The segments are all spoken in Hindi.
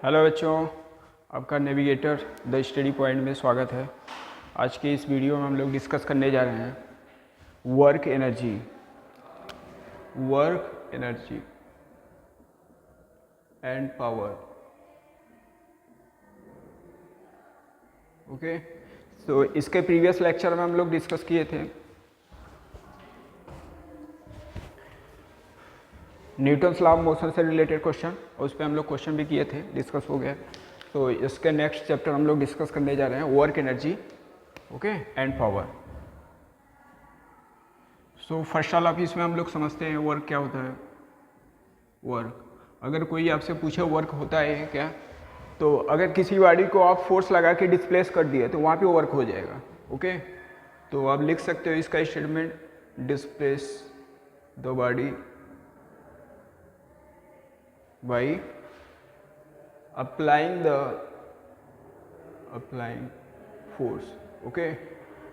हेलो बच्चों, आपका नेविगेटर द स्टडी पॉइंट में स्वागत है। आज के इस वीडियो में हम लोग डिस्कस करने जा रहे हैं work energy and power. Okay, तो इसके प्रीवियस लेक्चर में हम लोग डिस्कस किए थे न्यूटन्स लॉ ऑफ मोशन से रिलेटेड क्वेश्चन, और उस पर हम लोग क्वेश्चन भी किए थे, डिस्कस हो गया। तो इसके नेक्स्ट चैप्टर हम लोग डिस्कस करने जा रहे हैं work energy okay and power. So first all of इसमें हम लोग समझते हैं वर्क क्या होता है। वर्क, अगर कोई आपसे पूछे वर्क होता है क्या, तो अगर किसी बॉडी को आप फोर्स लगा के डिस्प्लेस कर दिए तो वहाँ पे वर्क हो जाएगा। ओके, तो आप लिख सकते हो इसका statement, displace the body by applying force। Okay,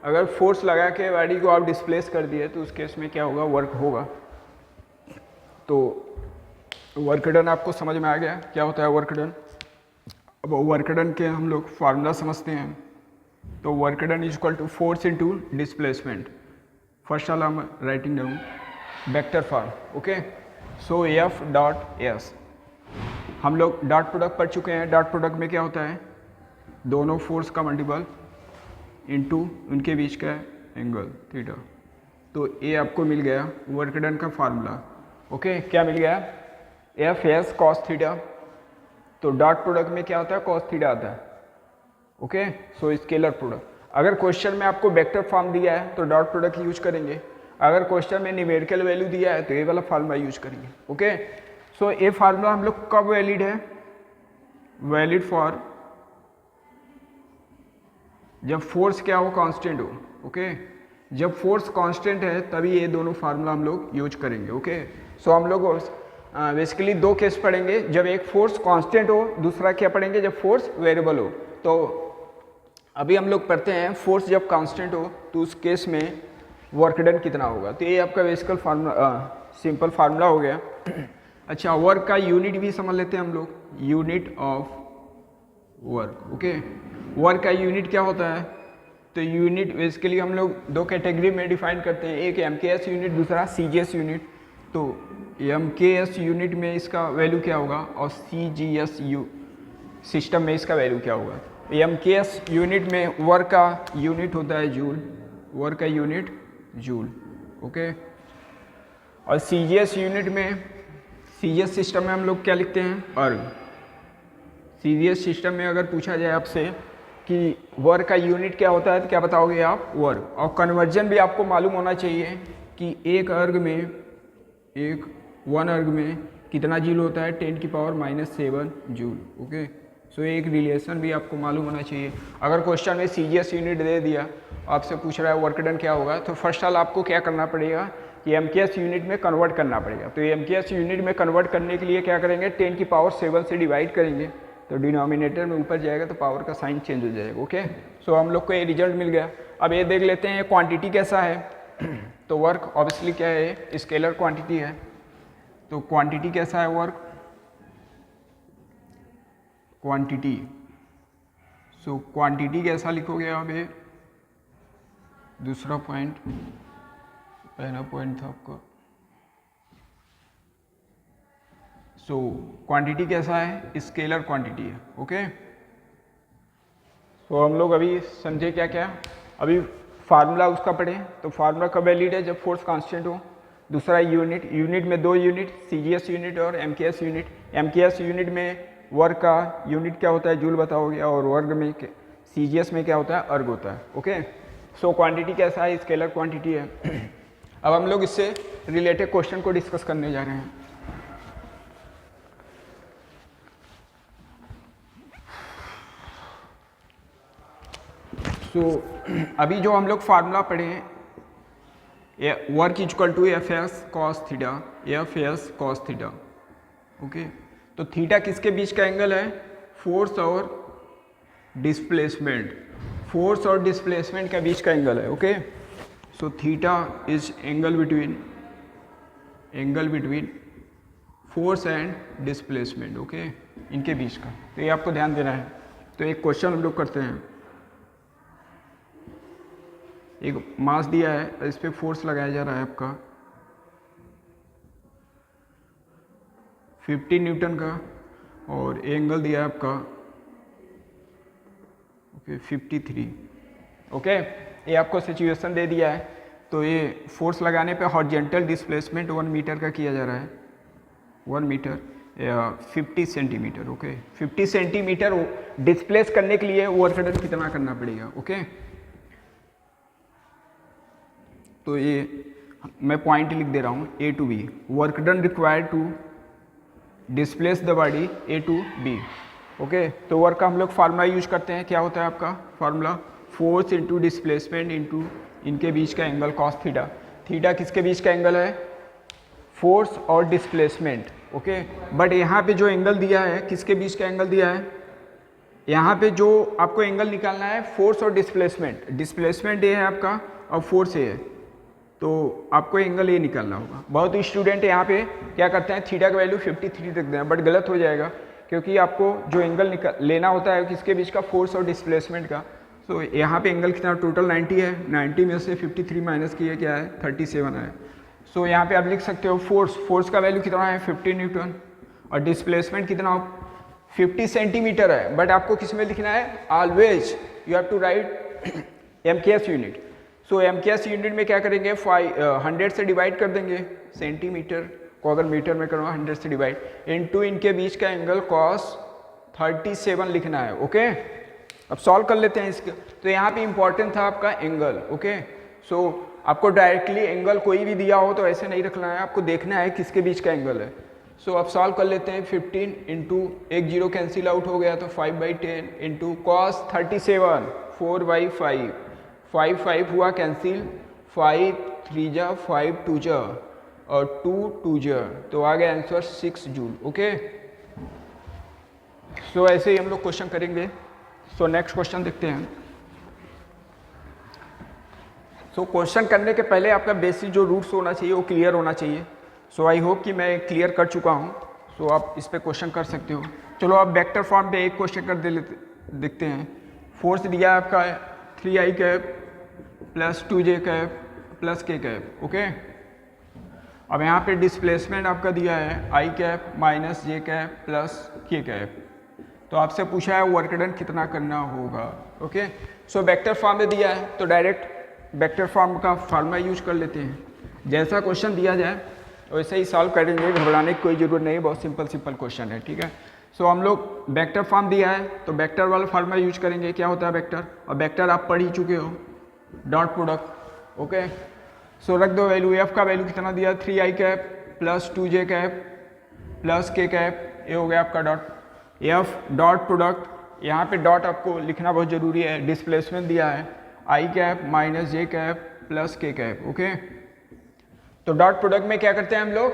अगर फोर्स लगा के बॉडी को आप डिस्प्लेस कर दिए तो उस केस में क्या होगा, वर्क होगा। तो वर्क डन आपको समझ में आ गया क्या होता है वर्क डन। अब वर्क डन के हम लोग फार्मूला समझते हैं। तो work done is equal to force into displacement. First all हम writing down vector form. Okay, so F dot S, हम लोग डॉट प्रोडक्ट पढ़ चुके हैं। डॉट प्रोडक्ट में क्या होता है, दोनों फोर्स का मल्टीपल इनटू उनके बीच का एंगल थीटा। तो ये आपको मिल गया वर्क डन का फार्मूला। ओके, क्या मिल गया, एफ एस कॉस थीटा। तो डॉट प्रोडक्ट में क्या होता है, कॉस थीटा आता है। Okay, so scalar product. अगर क्वेश्चन में आपको वेक्टर फॉर्म दिया है तो डॉट प्रोडक्ट यूज करेंगे। अगर क्वेश्चन में न्यूमेरिकल वैल्यू दिया है तो ये वाला फार्मूला यूज करेंगे। ओके, सो ये फार्मूला हम लोग कब वैलिड है, वैलिड फॉर जब फोर्स क्या हो, कांस्टेंट हो। ओके, जब फोर्स कांस्टेंट है तभी ये दोनों फार्मूला हम लोग यूज करेंगे। ओके, सो हम लोग बेसिकली दो केस पढ़ेंगे, जब एक फोर्स कांस्टेंट हो, दूसरा क्या पढ़ेंगे जब फोर्स वेरिएबल हो। तो अभी हम लोग पढ़ते हैं फोर्स जब कांस्टेंट हो तो उस केस में वर्क डन कितना होगा। तो ये आपका बेसिकल फार्मूला, सिंपल फार्मूला हो गया। अच्छा, वर्क का यूनिट भी समझ लेते हैं हम लोग, unit of work. Okay, work का यूनिट क्या होता है, तो यूनिट बेसिकली हम लोग दो कैटेगरी में डिफाइन करते हैं, एक एमकेएस यूनिट, दूसरा सीजीएस यूनिट। तो एमकेएस यूनिट में इसका वैल्यू क्या होगा और सीजीएस सिस्टम में इसका वैल्यू क्या होगा। एमकेएस यूनिट में वर्क का यूनिट होता है जूल, वर्क का यूनिट जूल। ओके, और सीजीएस यूनिट में, सीजीएस सिस्टम में हम लोग क्या लिखते हैं, अर्ग। सीजीएस सिस्टम में अगर पूछा जाए आपसे कि वर्क का यूनिट क्या होता है तो क्या बताओगे आप, वर्क। और कन्वर्जन भी आपको मालूम होना चाहिए कि एक अर्ग में, वन अर्ग में कितना जूल होता है, 10⁻⁻7 जूल। ओके, सो एक रिलेशन भी आपको मालूम होना चाहिए। अगर क्वेश्चन में सीजीएस यूनिट दे दिया, आपसे पूछ रहा है वर्क डन क्या होगा, तो फर्स्ट ऑल आपको क्या करना पड़ेगा कि एमकेएस यूनिट में कन्वर्ट करना पड़ेगा। तो एमकेएस यूनिट में कन्वर्ट करने के लिए क्या करेंगे, 10⁻7 से डिवाइड करेंगे, तो डिनोमिनेटर में ऊपर जाएगा तो पावर का साइन चेंज हो जाएगा। ओके, सो हम लोग को ये रिजल्ट मिल गया। अब ये देख लेते हैं क्वांटिटी कैसा है। तो वर्क ऑब्वियसली क्या है, स्केलर क्वांटिटी है। तो क्वांटिटी कैसा है वर्क, क्वांटिटी। सो क्वांटिटी कैसा लिखोगे आप, ये दूसरा पॉइंट, पहला पॉइंट था आपका। सो क्वांटिटी कैसा है, स्केलर क्वांटिटी है। ओके, सो हम लोग अभी समझे क्या क्या, अभी फार्मूला उसका पढ़े। तो फार्मूला कब वैलिड है, जब फोर्स कांस्टेंट हो। दूसरा यूनिट, यूनिट में दो यूनिट, सीजीएस यूनिट और एमकेएस यूनिट। एमकेएस यूनिट में वर्क का यूनिट क्या होता है, जूल बताओगे, और वर्ग में सीजीएस में क्या होता है, अर्ग होता है। ओके, सो क्वांटिटी कैसा है, स्केलर क्वांटिटी है। अब हम लोग इससे रिलेटेड क्वेश्चन को डिस्कस करने जा रहे हैं। सो अभी जो हम लोग फार्मूला पढ़े हैं, work equal to F S cos theta, F S cos theta. Okay, तो थीटा किसके बीच का एंगल है, फोर्स और डिस्प्लेसमेंट, फोर्स और डिस्प्लेसमेंट के बीच का एंगल है। Okay, so theta is angle between force and displacement. Okay, इनके बीच का, तो ये आपको ध्यान देना है। तो एक क्वेश्चन हम लोग करते हैं, एक मास दिया है, इस पर फोर्स लगाया जा रहा है आपका 50 न्यूटन का, और एंगल दिया है आपका 53। ओके, ये आपको सिचुएशन दे दिया है। तो ये फोर्स लगाने पे हॉरिजॉन्टल डिस्प्लेसमेंट 1 मीटर का किया जा रहा है, 1 metre 50 centimetre. Okay, 50 centimetre displace करने के लिए वर्क डन कितना करना पड़ेगा। ओके, तो ये मैं पॉइंट लिख दे रहा हूँ A to B, work done required to displace the body A to B। Okay, तो वर्क का हम लोग फार्मूला यूज करते हैं, क्या होता है आपका formula, force into displacement into इनके बीच का एंगल कॉस थीटा। थीटा किसके बीच का एंगल है, फोर्स और डिस्प्लेसमेंट। ओके, बट यहाँ पे जो एंगल दिया है किसके बीच का एंगल दिया है, यहाँ पे जो आपको एंगल निकालना है फोर्स और डिस्प्लेसमेंट, डिस्प्लेसमेंट ये है आपका और फोर्स ये है, तो आपको एंगल ये निकालना होगा। बहुत स्टूडेंट यहाँ पे क्या करते हैं, थीटा का वैल्यू 53 रख दें, बट गलत हो जाएगा, क्योंकि आपको जो एंगल लेना होता है किसके बीच का, फोर्स और डिस्प्लेसमेंट का। तो यहाँ पे एंगल कितना, टोटल 90 है, 90 में से 53 माइनस किया क्या है, 37 है। सो यहाँ पे आप लिख सकते हो फोर्स का वैल्यू कितना है 50 न्यूटन, और डिस्प्लेसमेंट कितना 50 सेंटीमीटर है, बट आपको किस में लिखना है, always you have to write MKS unit. So MKS unit में क्या करेंगे, 100 से डिवाइड कर देंगे, सेंटीमीटर को अगर मीटर में करवा 100 से डिवाइड, इनटू इनके बीच का एंगल cos 37 लिखना है। ओके, अब सॉल्व कर लेते हैं इसके। तो यहाँ पे इंपॉर्टेंट था आपका एंगल। ओके, सो आपको डायरेक्टली एंगल कोई भी दिया हो तो ऐसे नहीं रखना है, आपको देखना है किसके बीच का एंगल है। सो अब सॉल्व कर लेते हैं, 15 इंटू एक जीरो कैंसिल आउट हो गया, तो 5/10 इंटू cos 37 4/5, 5 हुआ कैंसिल, 5 3 जा 5 2 जा और 2 2 जा, तो आ गया आंसर 6 जूल। ओके, सो ऐसे ही हम लोग क्वेश्चन करेंगे। सो नेक्स्ट क्वेश्चन देखते हैं। सो क्वेश्चन करने के पहले आपका बेसिक जो रूट्स होना चाहिए वो क्लियर होना चाहिए। सो आई होप कि मैं क्लियर कर चुका हूँ। सो आप इस पे क्वेश्चन कर सकते हो। चलो आप वेक्टर फॉर्म पे एक क्वेश्चन कर देखते हैं। फोर्स दिया है आपका 3i cap plus 2j cap plus k cap. Okay, अब यहाँ पे डिस्प्लेसमेंट आपका दिया है i cap minus j cap plus k cap. तो आपसे पूछा है वर्क डन कितना करना होगा। ओके, सो वेक्टर फॉर्म में दिया है तो डायरेक्ट वेक्टर फॉर्म का फार्मूला यूज कर लेते हैं। जैसा क्वेश्चन दिया जाए वैसे ही सॉल्व करेंगे, घबराने की कोई ज़रूरत नहीं, बहुत सिंपल क्वेश्चन है। ठीक है, सो हम लोग वेक्टर फॉर्म दिया है तो वेक्टर वाला फार्मूला यूज करेंगे। क्या होता है वेक्टर, और वेक्टर आप पढ़ ही चुके हो, डॉट प्रोडक्ट। ओके, सो रख दो वैल्यू, एफ का वैल्यू कितना दिया 3i cap plus 2j cap plus k cap, ये हो गया आपका डॉट एफ डॉट प्रोडक्ट। यहाँ पे डॉट आपको लिखना बहुत ज़रूरी है। डिस्प्लेसमेंट दिया है i cap minus j cap plus k cap. Okay, तो डॉट प्रोडक्ट में क्या करते हैं हम लोग,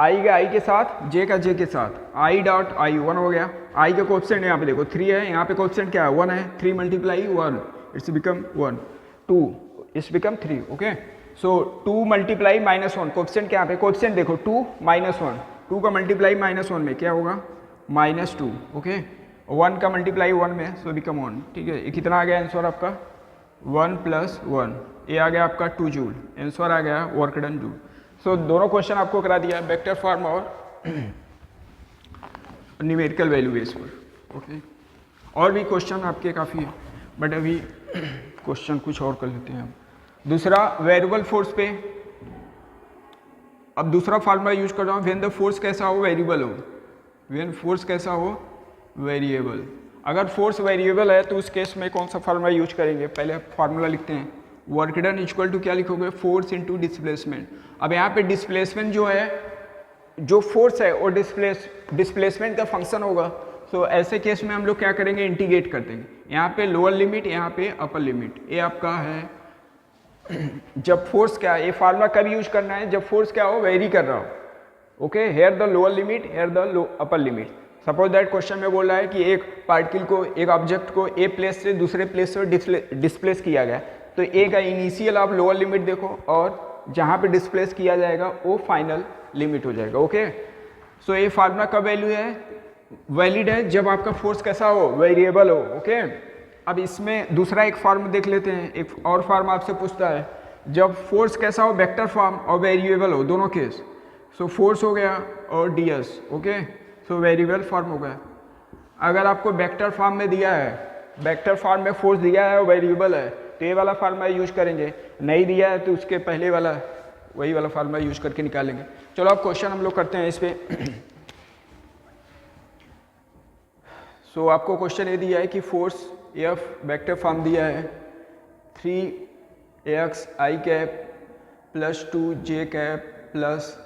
i का i के साथ, j का j के साथ, i डॉट i 1 हो गया। i का कोएफिशिएंट यहाँ पे देखो 3 है, यहाँ पे कोएफिशिएंट क्या है 1 है, 3 multiply 1 it's become 1, 2 it's become 3। Okay, so 2 multiply -1, coefficient क्या पे, कोएफिशिएंट देखो 2 -1, 2 का मल्टीप्लाई -1 में क्या होगा -2। ओके, 1 का मल्टीप्लाई 1 में सो बिकम 1। ठीक है, ये कितना आ गया आंसर आपका 1 + 1, ये आ गया आपका 2 जूल। आंसर आ गया वर्क डन जूल। सो दोनों क्वेश्चन आपको करा दिया वेक्टर फॉर्म और न्यूमेरिकल वैल्यू बेस पर। ओके, और भी क्वेश्चन आपके काफ़ी है, बट अभी क्वेश्चन कुछ और कर लेते हैं हम। दूसरा वेरिएबल फोर्स पे, अब दूसरा फार्मूला यूज कर रहा हूँ, व्हेन द फोर्स कैसा हो, वेरिएबल हो। व्हेन फोर्स कैसा हो, वेरिएबल। अगर फोर्स वेरिएबल है तो उस केस में कौन सा फार्मूला यूज करेंगे, पहले फार्मूला लिखते हैं। वर्क डन इक्वल टू क्या लिखोगे, फोर्स इंटू डिस्प्लेसमेंट। अब यहाँ पे डिस्प्लेसमेंट जो है, जो फोर्स है वो डिस्प्लेसमेंट का फंक्शन होगा। तो ऐसे केस में हम लोग क्या करेंगे, इंटीग्रेट कर देंगे। यहाँ पे लोअर लिमिट, यहाँ पे अपर लिमिट। ये आपका है जब फोर्स क्या है, ये फार्मूला कब यूज करना है, जब फोर्स क्या हो, वेरी कर रहा हो। Okay, here the lower limit, here the upper limit. Suppose that question में बोल रहा है कि एक पार्टिकल को, एक ऑब्जेक्ट को ए प्लेस से दूसरे प्लेस से डिस्प्लेस किया गया, तो ए का इनिशियल आप लोअर लिमिट देखो और जहाँ पे डिस्प्लेस किया जाएगा वो फाइनल लिमिट हो जाएगा। ओके, सो ये फार्मूला का वैल्यू है वैलिड है जब आपका फोर्स कैसा हो, वेरिएबल हो। ओके, अब इसमें दूसरा एक फॉर्म देख लेते हैं। एक और फॉर्म आपसे पूछता है जब फोर्स कैसा हो, वेक्टर फॉर्म और वेरिएबल हो, दोनों केस। सो फोर्स हो गया और ds। Okay, so variable form हो गया। अगर आपको वेक्टर फॉर्म में दिया है, वेक्टर फॉर्म में फोर्स दिया है और वेरिएबल है, तो ये वाला फार्मूला यूज करेंगे। नहीं दिया है तो उसके पहले वाला वही वाला फार्मूला यूज करके निकालेंगे। चलो अब क्वेश्चन हम लोग करते हैं इस पे। सो आपको क्वेश्चन ये दिया है कि फोर्स F वेक्टर फॉर्म दिया है 3axi cap plus 2j cap plus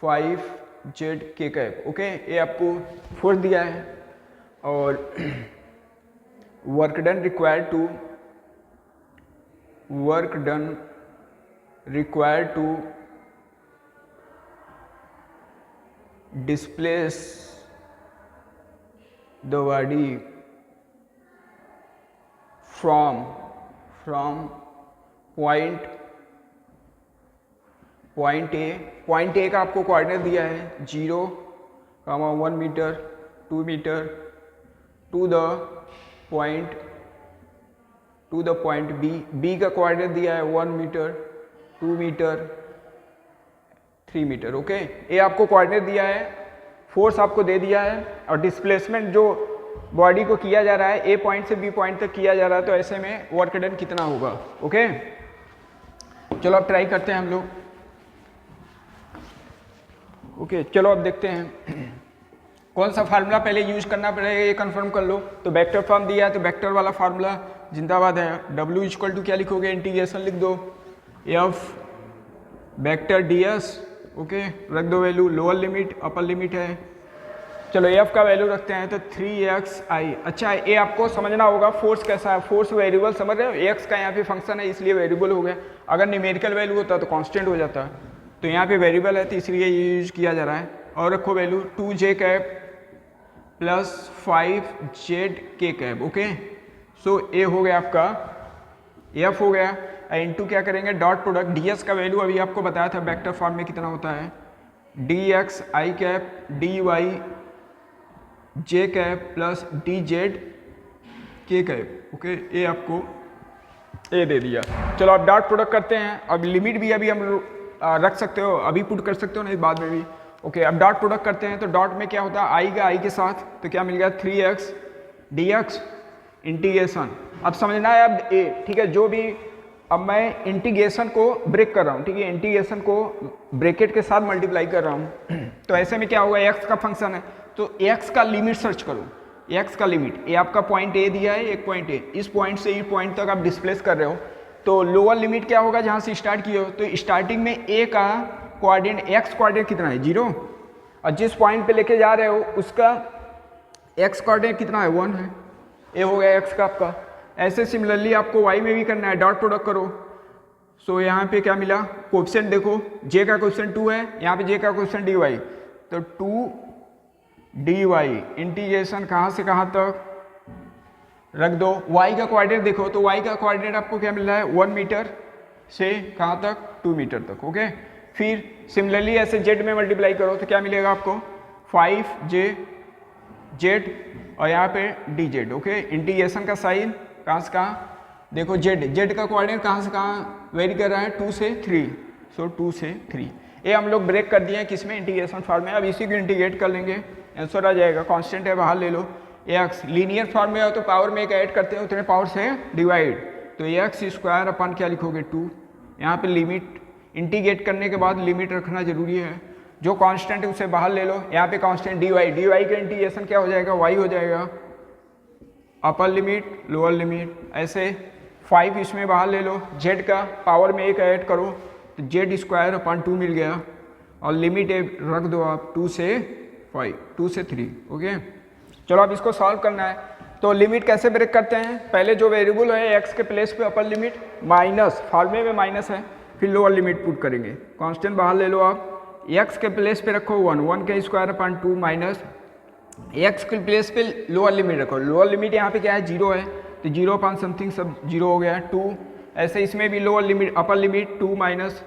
5zk cap. Okay, ये आपको फोर्स दिया है और work done required to displace the body from point A का आपको कोऑर्डिनेट दिया है 0, 1 metre, 2 metre to the point B का कोऑर्डिनेट दिया है 1 मीटर, 2 मीटर, 3 मीटर। ओके, ये आपको कोऑर्डिनेट दिया है, फोर्स आपको दे दिया है और डिस्प्लेसमेंट जो बॉडी को किया जा रहा है ए पॉइंट से बी पॉइंट तक किया जा रहा है, तो ऐसे में वर्क डन कितना होगा। ओके, चलो अब ट्राई करते हैं हम लोग। ओके, चलो अब देखते हैं कौन सा फार्मूला पहले यूज करना पड़ेगा, ये कंफर्म कर लो। तो वेक्टर फॉर्म दिया है तो वेक्टर वाला फार्मूला जिंदाबाद है। W इक्वल टू क्या लिखोगे, इंटीग्रेशन लिख दो F वेक्टर ds। ओके, रख दो value, lower limit upper limit है। चलो F का वैल्यू रखते हैं तो 3xi। अच्छा, ये आपको समझना होगा फोर्स कैसा है, फोर्स वेरिएबल समझ रहे हो, x का यहाँ पे फंक्शन है इसलिए वेरिएबल हो गया। अगर न्यूमेरिकल वैल्यू होता तो कांस्टेंट हो जाता, तो यहाँ पे वेरिएबल है तो इसलिए ये यूज किया जा रहा है। और रखो value 2j cap plus 5zk cap. Okay, so ये हो गया आपका F हो गया। इनटू क्या करेंगे, डॉट प्रोडक्ट ds का वैल्यू अभी आपको बताया था वेक्टर फॉर्म में कितना होता है, dxi cap dy j cap plus dz k cap. Okay, ये आपको ये दे दिया। चलो अब डॉट प्रोडक्ट करते हैं। अब लिमिट भी अभी हम रख सकते हो, अभी पुट कर सकते हो, नहीं बाद में भी। ओके, अब डॉट प्रोडक्ट करते हैं तो डॉट में क्या होता है, i का i के साथ, तो क्या मिल गया 3x dx इंटीग्रेशन। अब समझना है अब ए, ठीक है, जो भी अब मैं इंटीग्रेशन को ब्रेक कर रहा हूँ, ठीक है, इंटीग्रेशन को ब्रैकेट के साथ मल्टीप्लाई कर रहा हूँ। तो ऐसे में क्या होगा, x का फंक्शन है तो x का लिमिट सर्च करो, x का लिमिट, ये आपका पॉइंट ए दिया है, एक पॉइंट ए, इस पॉइंट से इस पॉइंट तक आप डिस्प्लेस कर रहे हो, तो लोअर लिमिट क्या होगा जहाँ से स्टार्ट किए हो, तो स्टार्टिंग में a का कोऑर्डिनेट x कोऑर्डिनेट कितना है 0, और जिस पॉइंट पे लेके जा रहे हो उसका x कोऑर्डिनेट कितना है 1 है, ये हो गया x का आपका। ऐसे सिमिलरली आपको y में भी करना है, डॉट प्रोडक्ट करो। सो यहाँ पे क्या मिला, कोएफिशिएंट देखो, j का कोएफिशिएंट 2 है, यहाँ पे j का कोएफिशिएंट dy, तो 2 dy इंटीग्रेशन कहाँ से कहाँ तक रख दो। y का कोऑर्डिनेट देखो, तो y का कोऑर्डिनेट आपको क्या मिल रहा है 1 मीटर से कहाँ तक 2 मीटर तक। ओके, फिर सिमिलरली ऐसे z में मल्टीप्लाई करो तो क्या मिलेगा आपको 5z और यहाँ पे dz। ओके, इंटीग्रेशन का साइन कहाँ से कहाँ देखो, z का कोऑर्डिनेट कहाँ से कहाँ वेरी कर रहा है 2 से 3, सो 2 से 3। ये हम लोग ब्रेक कर दिए हैं किसमें, इंटीग्रेशन फॉर्म में। अब इसी को इंटीग्रेट कर लेंगे, आंसर आ जाएगा, कांस्टेंट है बाहर ले लो, x लीनियर फॉर्म में हो तो पावर में एक ऐड करते हैं उतने पावर से डिवाइड, तो x स्क्वायर अपन क्या लिखोगे 2। यहाँ पे लिमिट इंटीग्रेट करने के बाद लिमिट रखना जरूरी है, जो कांस्टेंट है उसे बाहर ले लो। यहाँ पे कांस्टेंट dy का इंटीग्रेशन क्या हो जाएगा y हो जाएगा, अपर लिमिट लोअर लिमिट, ऐसे 5 इसमें बाहर ले लो, z का पावर में एक ऐड करो तो z स्क्वायर अपन 2 मिल गया, और लिमिट रख दो आप 2 से 5, 2 से 3। ओके, चलो अब इसको सॉल्व करना है। तो लिमिट कैसे ब्रेक करते हैं, पहले जो वेरिएबल है x के प्लेस पे अपर लिमिट माइनस, फॉर्मूले में माइनस है, फिर लोअर लिमिट पुट करेंगे, कांस्टेंट बाहर ले लो आप, x के प्लेस पे रखो 1 का स्क्वायर अपन 2 माइनस x के प्लेस पे लोअर लिमिट रखो, लोअर लिमिट यहाँ पे क्या है 0 है, तो 0 अपॉन समथिंग सब 0 हो गया 2। ऐसे इसमें भी lower limit upper limit 2 minus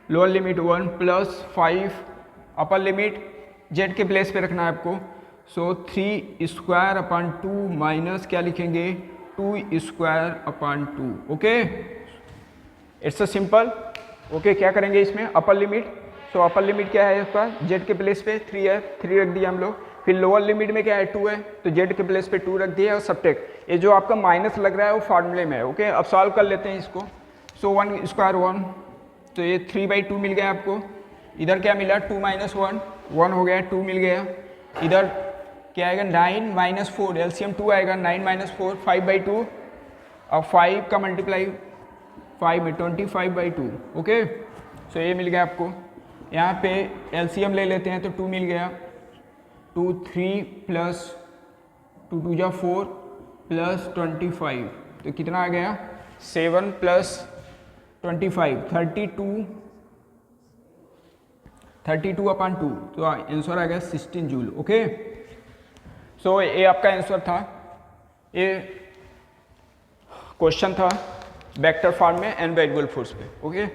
lower limit 1 plus 5 upper limit Z के प्लेस पे रखना है आपको। सो 3² माइनस क्या लिखेंगे 2²/2। Okay, it's a simple. Okay, क्या करेंगे इसमें अपर लिमिट। सो अपर लिमिट क्या है इसका, जेड के प्लेस पे 3 है, 3 रख दिया हम लोग। फिर लोअर लिमिट में क्या है 2 है, तो जेड के प्लेस पे 2 रख दिया और सब्ट्रैक्ट। ये जो आपका माइनस लग रहा है वो फार्मूले में है। ओके, अब सॉल्व कर लेते हैं इसको। सो 1²1, तो ये 3/2 मिल गया आपको। इधर क्या मिला 2 - 1, 1 हो गया, 2 मिल गया। इधर क्या आएगा 9 - 4, एलसीएम 2 आएगा, 9 - 4 5/2। अब 5 का मल्टीप्लाई 5 में 25/2। ओके, सो ये मिल गया आपको। यहाँ पे एलसीएम ले लेते हैं तो 2 मिल गया, 2 3 प्लस 2 2 जा 4 प्लस 25, तो कितना आ गया 7 प्लस 25 32/2, तो आंसर आ गया 16 जूल। ओके, सो ये आपका आंसर था। ये क्वेश्चन था वेक्टर फॉर्म में एंड वेरिएबल फोर्स पे। ओके,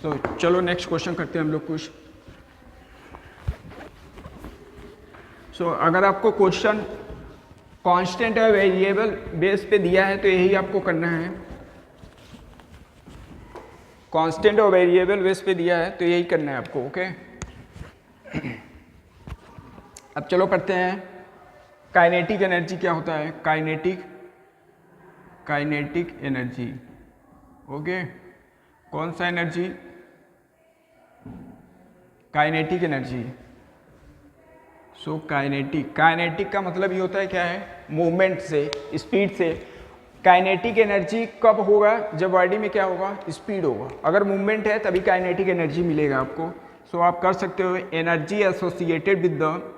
तो चलो नेक्स्ट क्वेश्चन करते हैं हम लोग कुछ। सो अगर आपको क्वेश्चन कांस्टेंट या वेरिएबल बेस पे दिया है तो यही आपको करना है। कांस्टेंट और वेरिएबल बेस पे दिया है तो यही करना है आपको। ओके, अब चलो पढ़ते हैं काइनेटिक एनर्जी क्या होता है। Kinetic energy. ओके, कौन सा energy, kinetic energy. So kinetic का मतलब ये होता है क्या है, मूवमेंट से, स्पीड से। काइनेटिक एनर्जी कब होगा, जब बॉडी में क्या होगा, स्पीड होगा। अगर मूवमेंट है तभी काइनेटिक एनर्जी मिलेगा आपको। सो आप कर सकते हो energy associated with the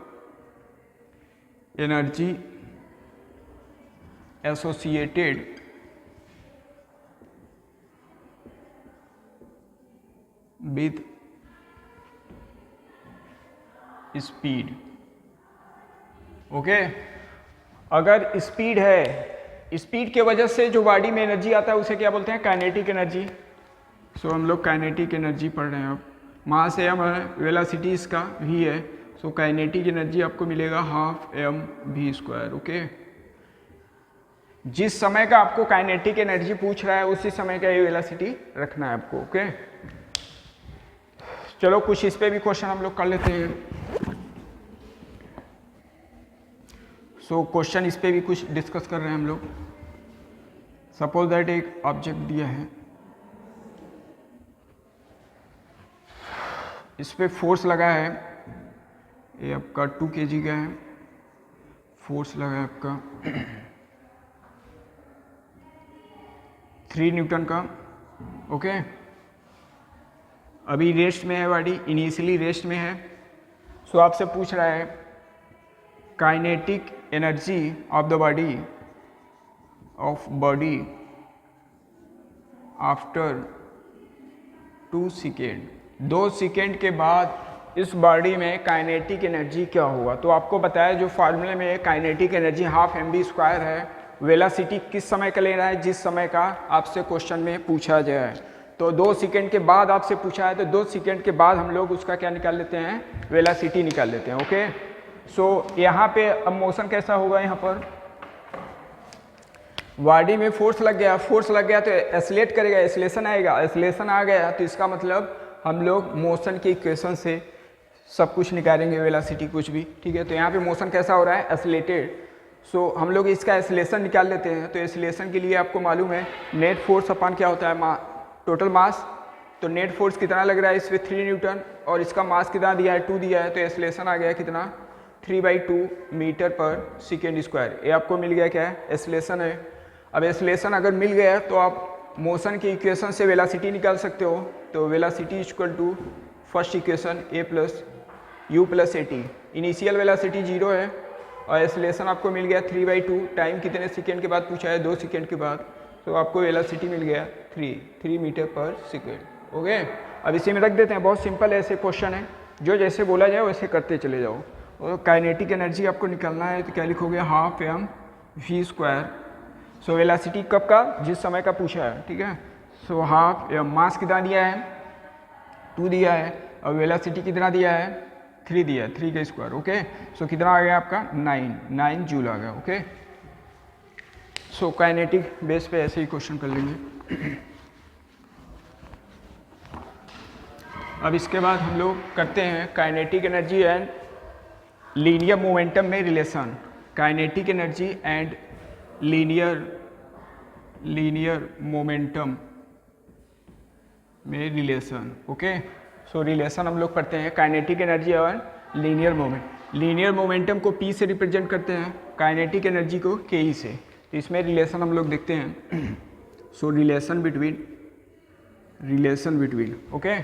energy associated with speed. Okay, अगर स्पीड है, स्पीड के वजह से जो बॉडी में एनर्जी आता है उसे क्या बोलते हैं, काइनेटिक एनर्जी। सो हम लोग काइनेटिक एनर्जी पढ़ रहे हैं अब। मास एम है, वेलोसिटी इसका v है। सो काइनेटिक एनर्जी आपको मिलेगा 12 mv²। ओके, जिस समय का आपको काइनेटिक एनर्जी पूछ रहा है उसी समय का ये वेलोसिटी रखना है आपको। ओके, चलो कुछ इस पे भी क्वेश्चन हम लोग कर लेते हैं। सो क्वेश्चन इस पे भी कुछ डिस्कस कर रहे हैं हम लोग। सपोज दैट एक ऑब्जेक्ट दिया है, इस पे फोर्स लगा है, ये आपका 2 kg का है, फोर्स लगा है आपका 3 न्यूटन का। ओके, अभी रेस्ट में है बॉडी, इनिशियली रेस्ट में है। सो आपसे पूछ रहा है kinetic energy of the body after 2 second. 2 second के बाद इस बॉडी में काइनेटिक एनर्जी क्या होगा। तो आपको बताया जो फार्मूले में काइनेटिक एनर्जी 12 mv² है। वेलोसिटी किस समय का ले रहा है, जिस समय का आपसे क्वेश्चन में पूछा जाए। तो 2 सेकेंड के बाद आपसे पूछा है तो 2 सेकेंड के बाद हम लोग उसका क्या निकाल लेते हैं, वेलोसिटी निकाल लेते हैं। ओके, सो यहाँ पे अब मोशन कैसा होगा, यहाँ पर बॉडी में फोर्स लग गया तो एक्सेलरेट करेगा, एक्सेलरेशन आएगा, एक्सेलरेशन आ गया तो इसका मतलब हम लोग मोशन के इक्वेशन से सब कुछ निकालेंगे, वेलोसिटी कुछ भी। ठीक है, तो यहाँ पे मोशन कैसा हो रहा है, एक्सेलरेटेड। सो हम लोग इसका एक्सेलरेशन निकाल लेते हैं। तो एक्सेलरेशन के लिए आपको मालूम है नेट फोर्स अपन क्या होता है, टोटल मास। तो नेट फोर्स कितना लग रहा है इस पर 3 न्यूटन, और इसका मास कितना दिया है 2 दिया है, तो एक्सेलरेशन आ गया कितना 3/2 मीटर/सेकेंड²। ये आपको मिल गया क्या है, एक्सेलरेशन है। अब एक्सेलरेशन अगर मिल गया तो आप मोशन की इक्वेशन से वेलोसिटी निकाल सकते हो। तो velocity = first equation a + u + at। Initial velocity 0 है और एक्सेलरेशन आपको मिल गया 3/2। टाइम कितने सेकेंड के बाद पूछा है, 2 सेकेंड के बाद। तो आपको वेलोसिटी मिल गया 3 मीटर/सेकेंड। ओके, अब इसी में रख देते हैं। बहुत सिंपल ऐसे क्वेश्चन है, जो जैसे बोला जाए वैसे करते चले जाओ। और काइनेटिक एनर्जी आपको निकालना है तो क्या लिखोगे, 12 mv²। सो वेलोसिटी कब का, जिस समय का पूछा है। ठीक है, सो 12 मास कितना दिया है 2 दिया है, और वेलोसिटी कितना दिया है 3 दिया है, 3 का स्क्वायर, ओके। सो कितना आ गया आपका 9 जूल आ गया, ओके। सो काइनेटिक बेस पे ऐसे ही क्वेश्चन कर लेंगे। अब इसके बाद हम लोग करते हैं kinetic energy and linear momentum में relation. Kinetic energy and linear momentum में रिलेशन, ओके। सो रिलेशन हम लोग पढ़ते हैं काइनेटिक एनर्जी और लीनियर मोमेंट। लीनियर मोमेंटम को P से रिप्रेजेंट करते हैं, काइनेटिक एनर्जी को KE से। तो इसमें रिलेशन हम लोग देखते हैं। सो रिलेशन बिटवीन, ओके।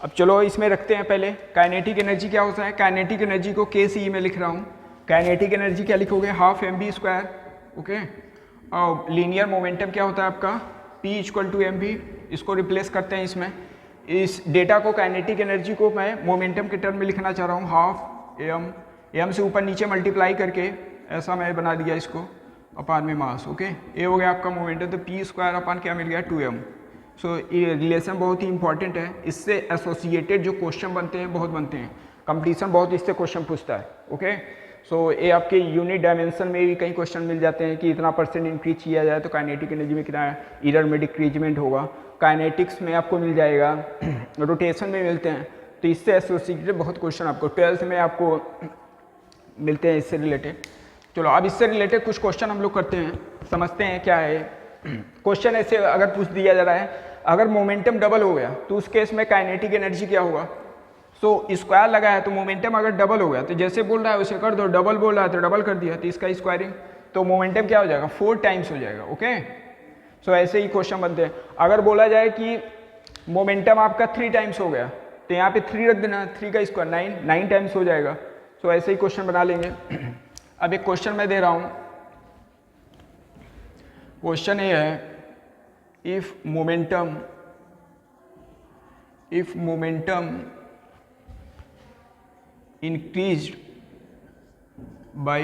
अब चलो इसमें रखते हैं पहले काइनेटिक एनर्जी क्या होता है। काइनेटिक एनर्जी को KCE में लिख रहा हूँ। काइनेटिक एनर्जी क्या लिखोगे, 12mv², ओके। और लीनियर मोमेंटम क्या होता है आपका, P = mv। इसको रिप्लेस करते हैं इसमें। इस डेटा को काइनेटिक एनर्जी को मैं मोमेंटम के टर्म में लिखना चाह रहा हूँ, 12m से ऊपर नीचे मल्टीप्लाई करके ऐसा मैं बना दिया इसको, अपान में मास, ओके। ये हो गया आपका मोमेंटम। तो P² अपान क्या मिल गया, 2m। सो ये रिलेशन बहुत ही इंपॉर्टेंट है। इससे एसोसिएटेड जो क्वेश्चन बनते हैं बहुत बनते हैं, कंपटीशन बहुत इससे क्वेश्चन पूछता है, ओके। सो ये आपके यूनिट डायमेंशन में भी कई क्वेश्चन मिल जाते हैं कि इतना % इंक्रीज किया जाए तो काइनेटिक एनर्जी में कितना एरर में डिक्रीजमेंट होगा। काइनेटिक्स में आपको मिल जाएगा, रोटेशन में मिलते हैं। तो इससे एसोसिएटेड बहुत क्वेश्चन आपको 12th में आपको मिलते हैं इससे रिलेटेड। चलो अब इससे रिलेटेड कुछ क्वेश्चन हम लोग करते हैं, समझते हैं क्या है। क्वेश्चन ऐसे अगर पूछ दिया जा रहा है, अगर मोमेंटम डबल हो गया तो उस केस में काइनेटिक एनर्जी क्या होगा। सो स्क्वायर लगा है तो मोमेंटम अगर डबल हो गया तो जैसे बोल रहा है वैसे कर दो, डबल बोल रहा है तो डबल कर दिया, तो इसका स्क्वायरिंग, तो मोमेंटम क्या हो जाएगा, 4 टाइम्स हो जाएगा, ओके। सो ऐसे ही क्वेश्चन बनते हैं। अगर बोला जाए कि मोमेंटम आपका 3 टाइम्स हो गया तो यहाँ पे 3 रख देना, 3 का स्क्वायर 9 टाइम्स हो जाएगा। सो ऐसे ही क्वेश्चन बना लेंगे। अब एक क्वेश्चन मैं दे रहा हूँ, क्वेश्चन ये है, if momentum increased by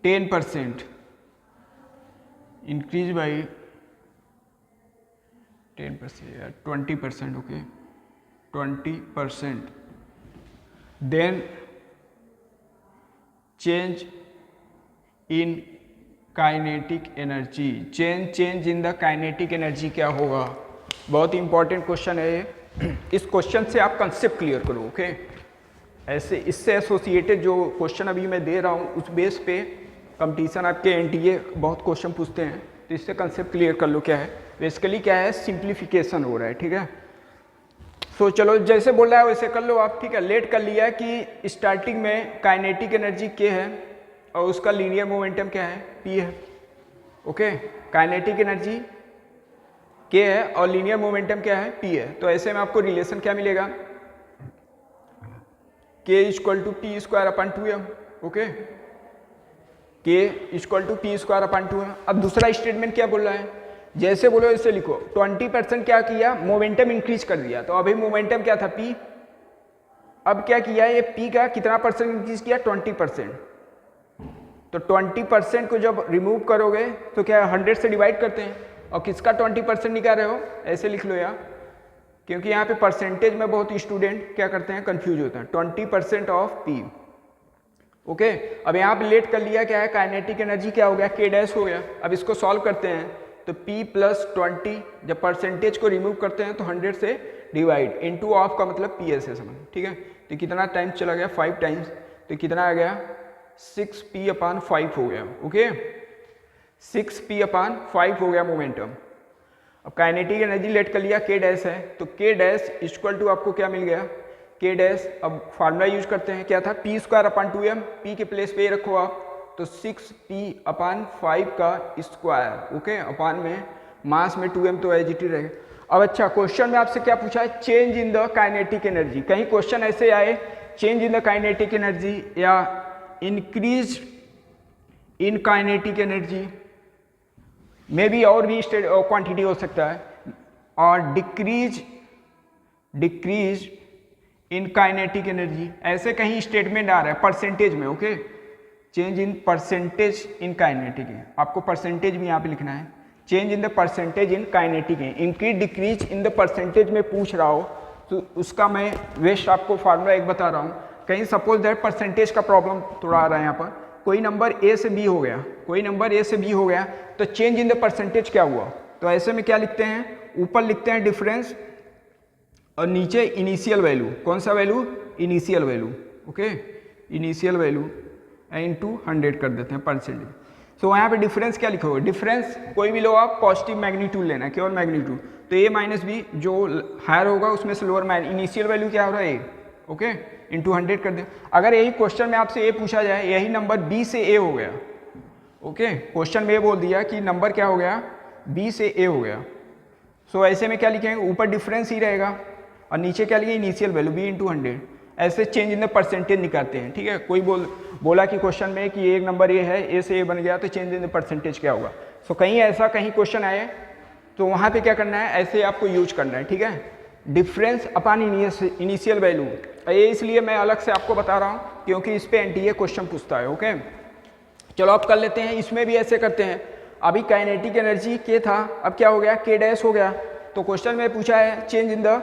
10%, increase by 10%, 20%, okay, 20%, then change in kinetic energy. Change in the kinetic energy क्या होगा। बहुत इंपॉर्टेंट क्वेश्चन है ये। इस क्वेश्चन से आप कंसेप्ट क्लियर करो, ओके। ऐसे इससे एसोसिएटेड जो क्वेश्चन अभी मैं दे रहा हूँ उस बेस पे कंपटीशन आपके NTA बहुत क्वेश्चन पूछते हैं, तो इससे कंसेप्ट क्लियर कर लो क्या है। बेसिकली क्या है, सिंप्लीफिकेशन हो रहा है, ठीक है। सो चलो जैसे बोल रहा है वैसे कर लो आप, ठीक है। लेट कर लिया कि स्टार्टिंग में काइनेटिक एनर्जी K है और उसका लीनियर मोमेंटम क्या है, P है, ओके। काइनेटिक एनर्जी K है और लीनियर मोमेंटम क्या है, P है। तो ऐसे में आपको रिलेशन क्या मिलेगा, K = P²/2m, okay. K = P²/2m। अब दूसरा स्टेटमेंट क्या बोल रहा है, जैसे बोलो ऐसे लिखो। 20% क्या किया, मोमेंटम इंक्रीज कर दिया। तो अभी मोमेंटम क्या था, P। अब क्या किया, ये P का कितना % इंक्रीज किया, 20%। तो 20% को जब रिमूव करोगे तो क्या 100 से डिवाइड करते हैं, और किसका 20% निकाल रहे हो, ऐसे लिख लो यार, क्योंकि यहाँ पे परसेंटेज में बहुत स्टूडेंट क्या करते हैं, कंफ्यूज होते हैं। 20% ऑफ P, ओके। अब यहाँ पे लेट कर लिया, क्या है, काइनेटिक एनर्जी क्या हो गया, K' हो गया। अब इसको सॉल्व करते हैं तो P + 20, जब परसेंटेज को रिमूव करते हैं तो 100 से डिवाइड, इनटू ऑफ का मतलब PS है, समझ, ठीक है। तो कितना टाइम्स चला गया, 5 टाइम्स। तो कितना आ गया, 6p/5 हो गया, ओके। 6p/5 हो गया मोमेंटम। अब काइनेटिक एनर्जी लेट कर लिया, K' है, तो K' = आपको क्या मिल गया, K'। अब फार्मूला यूज करते हैं, क्या था, P²/2m। P के प्लेस पे रखो आप, तो 6p/5 का स्क्वायर, ओके। अपान में मास में 2m, तो एज इट इज रहेगा। अब अच्छा, क्वेश्चन में आपसे क्या पूछा है, change in the kinetic energy. कहीं क्वेश्चन ऐसे आए, change in the kinetic energy या इंक्रीज इन काइनेटिक एनर्जी, में भी और भी क्वांटिटी हो सकता है, और डिक्रीज इन काइनेटिक एनर्जी, ऐसे कहीं स्टेटमेंट आ रहा है परसेंटेज में, okay. Change in percentage in kinetic है, आपको परसेंटेज भी यहाँ पे लिखना है। Change in the percentage in kinetic है, increase decrease in the percentage में पूछ रहा हो तो उसका मैं वेस्ट आपको फार्मूला एक बता रहा हूँ। कहीं सपोज दैट परसेंटेज का प्रॉब्लम थोड़ा आ रहा है यहाँ पर, कोई नंबर ए से बी हो गया, कोई नंबर ए से बी हो गया, तो चेंज इन द परसेंटेज क्या हुआ, तो ऐसे में क्या लिखते हैं, ऊपर लिखते हैं डिफरेंस और नीचे इनिशियल वैल्यू, कौन सा value, initial value, okay, initial value into 100 कर देते हैं परसेंटेज। सो यहाँ पे डिफरेंस क्या लिखोगे, डिफरेंस कोई भी लो आप, पॉजिटिव मैग्नीट्यूड लेना है, केवल मैग्नीट्यूड, तो ए माइनस बी जो हायर होगा उसमें से लोअर माइनस, इनिशियल वैल्यू क्या हो रहा है ए, ओके, इंटू 100 कर दे। अगर यही क्वेश्चन में आपसे ए पूछा जाए, यही नंबर बी से ए हो गया, ओके, क्वेश्चन में ये बोल दिया कि नंबर क्या हो गया, बी से ए हो गया, सो ऐसे में क्या लिखेंगे, ऊपर डिफरेंस ही रहेगा और नीचे क्या लिखेंगे, इनिशियल वैल्यू बी इंटू 100, ऐसे चेंज इन द परसेंटेज निकालते हैं, ठीक है। कोई बोला कि क्वेश्चन में कि एक नंबर ए है, ए से ए बन गया, तो चेंज इन द परसेंटेज क्या होगा। सो कहीं ऐसा कहीं क्वेश्चन आए तो वहाँ पे क्या करना है, ऐसे आपको यूज करना है, ठीक है, डिफरेंस अपॉन इनिशियल वैल्यू। ये इसलिए मैं अलग से आपको बता रहा हूँ क्योंकि इस पे एनटीए क्वेश्चन पूछता है, ओके। चलो अब कर लेते हैं, इसमें भी ऐसे करते हैं। अभी काइनेटिक एनर्जी के था, अब क्या हो गया, के डैश हो गया, तो क्वेश्चन में पूछा है change in the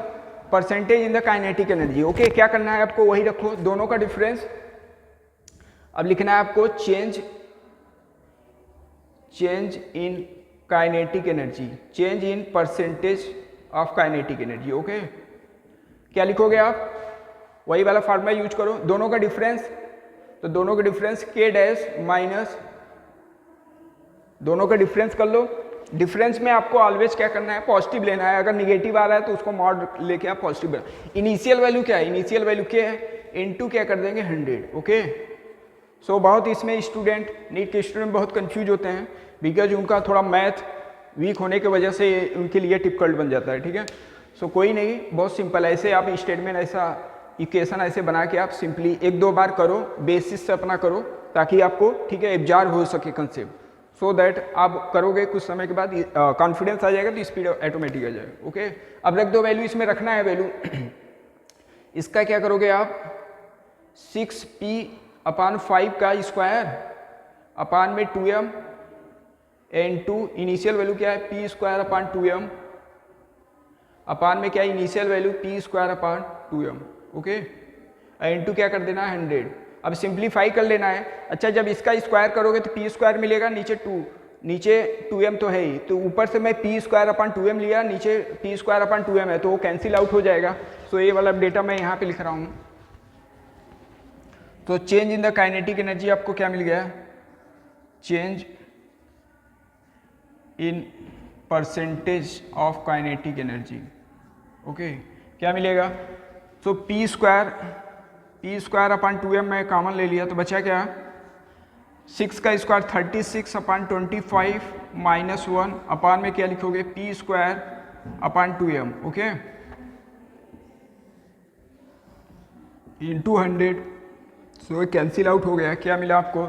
percentage in the kinetic energy, okay. क्या करना है आपको, वही रखो, दोनों का डिफरेंस। अब लिखना है आपको change in kinetic energy, change in percentage of kinetic energy, okay. क्या लिखोगे आप, वही वाला फार्मूला यूज करो, दोनों का डिफरेंस, तो दोनों का डिफरेंस के डैश माइनस, दोनों का डिफरेंस कर लो। डिफरेंस में आपको ऑलवेज क्या करना है, पॉजिटिव लेना है, अगर निगेटिव आ रहा है तो उसको मॉड लेके आप पॉजिटिव लेना। इनिशियल वैल्यू क्या है, इनिशियल वैल्यू क्या है, इनटू क्या कर देंगे 100, ओके। सो बहुत इसमें स्टूडेंट, नीट के स्टूडेंट बहुत कंफ्यूज होते हैं बिकॉज उनका थोड़ा मैथ वीक होने की वजह से उनके लिए टिपिकल्ट बन जाता है, ठीक है। सो कोई नहीं, बहुत सिंपल, ऐसे आप स्टेटमेंट ऐसा इक्वेशन ऐसे बना के आप सिंपली एक दो बार करो, बेसिस से अपना करो, ताकि आपको, ठीक है, एब्जॉर्ब हो सके कंसेप्ट, सो दैट आप करोगे कुछ समय के बाद कॉन्फिडेंस आ जाएगा तो स्पीड ऑटोमेटिक आ जाएगा, ओके। अब रख दो वैल्यू, इसमें रखना है वैल्यू इसका क्या करोगे आप, 6p अपान 5 का स्क्वायर अपान में 2m इनटू इनिशियल वैल्यू क्या है, p स्क्वायर अपान 2m अपान में क्या है, initial value p square upon 2m, okay, into क्या कर देना है 100। अब सिंप्लीफाई कर लेना है। अच्छा, जब इसका स्क्वायर करोगे तो p स्क्वायर मिलेगा, नीचे 2m तो है ही, तो ऊपर से मैं p स्क्वायर अपान 2m लिया, नीचे p स्क्वायर अपान 2m है, तो वो कैंसिल आउट हो जाएगा। सो ये वाला डेटा मैं यहाँ पे लिख रहा हूँ। तो change in the kinetic energy आपको क्या मिल गया, change in percentage of kinetic energy, okay. क्या मिलेगा, तो p स्क्वायर अपान 2m मैं कॉमन ले लिया, तो बचा क्या, 6 का स्क्वायर 36 अपान 25 माइनस 1 अपान में क्या लिखोगे, p square upon 2m, okay, into 100। सो कैंसिल आउट हो गया, क्या मिला आपको,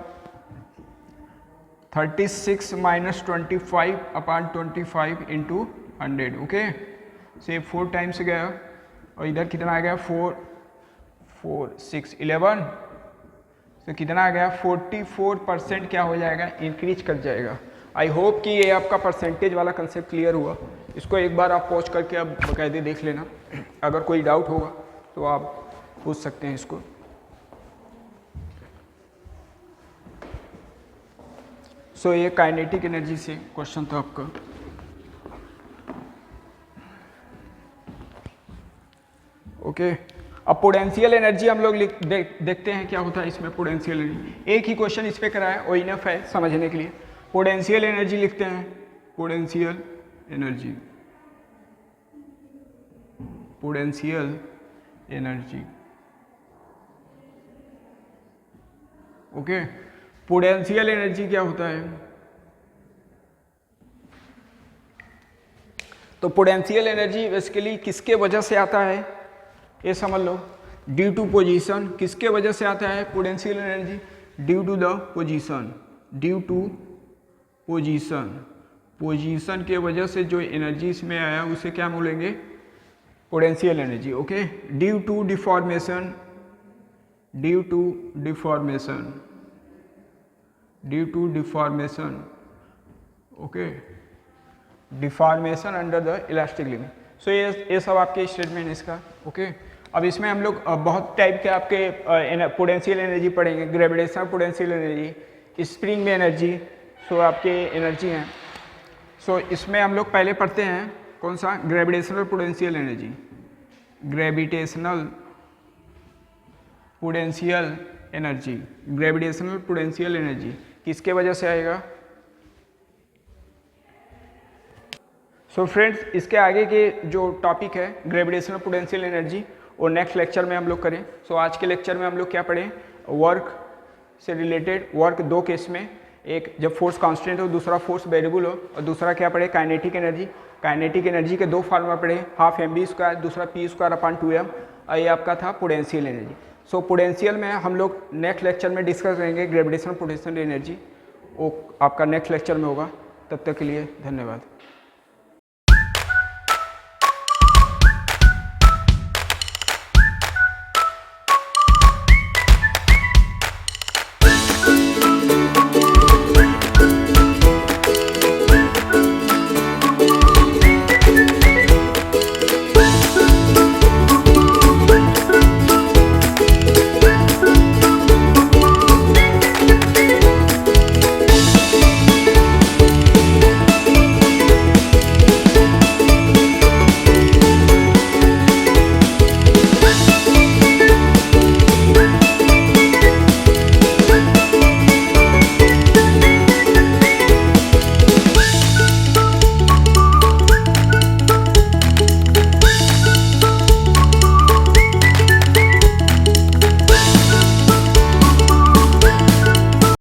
36 माइनस 25 अपान 25 इंटू 100, ओके। से 4 टाइम्स गया और इधर कितना आ गया, 4 6 11, तो कितना आ गया, 44% क्या हो जाएगा, इंक्रीज कर जाएगा। आई होप कि ये आपका परसेंटेज वाला कंसेप्ट क्लियर हुआ। इसको एक बार आप पॉज करके अब बाकायदे देख लेना, अगर कोई डाउट होगा तो आप पूछ सकते हैं इसको। सो ये काइनेटिक एनर्जी से क्वेश्चन था आपका। ओके, अब पोटेंशियल एनर्जी हम लोग देखते हैं क्या होता है इसमें। पोटेंशियल एनर्जी एक ही क्वेश्चन इस पे करा है, वो इनफ है समझने के लिए। पोटेंशियल एनर्जी लिखते हैं, potential energy, potential energy, okay. Potential energy क्या होता है, तो पोटेंशियल एनर्जी बेसिकली किसके वजह से आता है ये समझ लो, ड्यू टू पोजीशन। किसके वजह से आता है potential energy, due to the position, due to position. Position के वजह से जो एनर्जी इसमें आया उसे क्या बोलेंगे, potential energy, okay. Due to deformation, due to deformation, due to deformation, okay. Deformation under the elastic limit. So ये सब आपके स्टेटमेंट इसका। ओके, अब इसमें हम लोग बहुत टाइप के आपके पोटेंशियल एनर्जी पढ़ेंगे, ग्रेविटेशनल पोटेंशियल एनर्जी, स्प्रिंग में एनर्जी, सो आपके एनर्जी हैं। सो इसमें हम लोग पहले पढ़ते हैं कौन सा, gravitational potential energy. Gravitational potential energy, gravitational potential energy किसके वजह से आएगा। सो फ्रेंड्स, इसके आगे के जो टॉपिक है ग्रेविटेशनल पोटेंशियल एनर्जी और नेक्स्ट लेक्चर में हम लोग करें। सो आज के लेक्चर में हम लोग क्या पढ़ें, वर्क से रिलेटेड, वर्क दो केस में, एक जब फोर्स कांस्टेंट हो, दूसरा फोर्स वेरिएबल हो, और दूसरा क्या पढ़े, काइनेटिक एनर्जी। काइनेटिक एनर्जी के दो फार्मूला पढ़े, हाफ mv², दूसरा p²/2m, और ये आपका था पोटेंशियल एनर्जी। सो पोटेंशियल में हम लोग नेक्स्ट लेक्चर में डिस्कस करेंगे ग्रेविटेशनल पोटेंशियल एनर्जी, वो आपका नेक्स्ट लेक्चर में होगा। तब तक के लिए धन्यवाद।